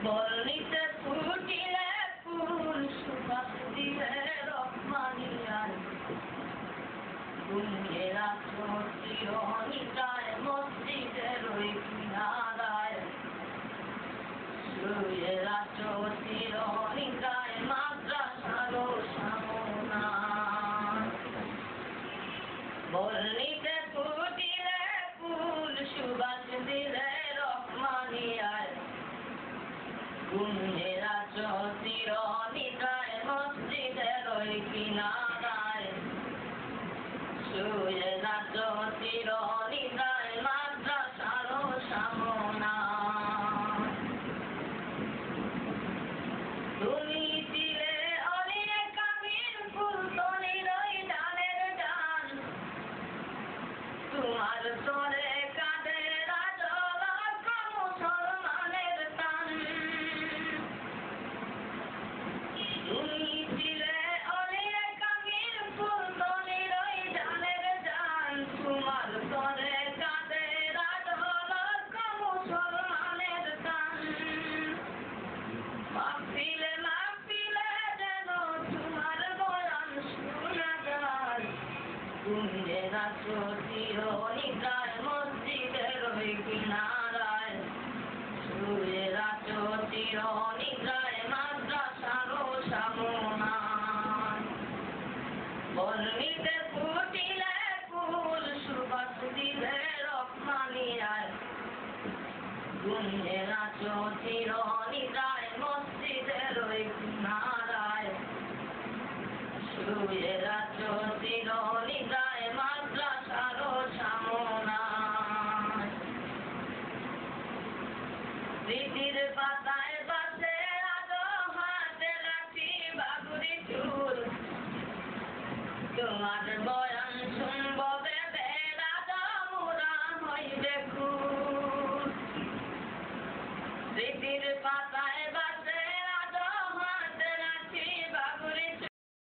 বর্ণিতে ফুটিলে ফুল সুবাস দিলে রহমানিয়ায় ঘুমিয়ে আছো চিরনিদ্রায় মসজিদের ওই কিনারায় শুয়ে আছো চিরনিদ্রায় মাদ্রাসার সামনায় বর্ণিতে ফুটিলে ফুল সুবাস দিলে রহমানিয়ায় ঘুমিয়ে আছো চিরনিদ্রায় মসজিদের ওই কিনারায় শুয়ে আছো চিরনিদ্রায় মাদ্রাসার সামনায় তুমি ছিলে অলিয়ে কাবির ফুলতলির ওই ডালের ডাল তোমার তরে কাঁদে রাজলক্ষ মুসলমানের টান তুমি ছিলে অলিয়ে কাবির ফুলতলির ওই ডালের ডাল তোমার তরে কাঁদে রাজলক্ষ মুসলমানের টান মাহফিলে মাহফিলে যেন তোমার বয়ান শোনা যায় ঘুমিয়ে আছো চিরনিদ্রায় মসজিদের ওই কিনারায় শুয়ে আছো চিরনিদ্রায় মাদ্রাসার সামনায় বর্ণিতে ফুটিলে ফুল সুবাস দিলে রহমানিয়ায় ঘুমিয়ে আছো চিরনিদ্রায় মসজিদের ওই কিনারায় শুয়ে আছো চিরনিদ্রায় মাদ্রাসার সামনায় স্মৃতির পাতায় বাসে আজো হাতে লাঠি বাগুড়ি চুল তোমার বয়ান শুনব ভেবে রাজা মোরা হইবে খুল স্মৃতির পাতায়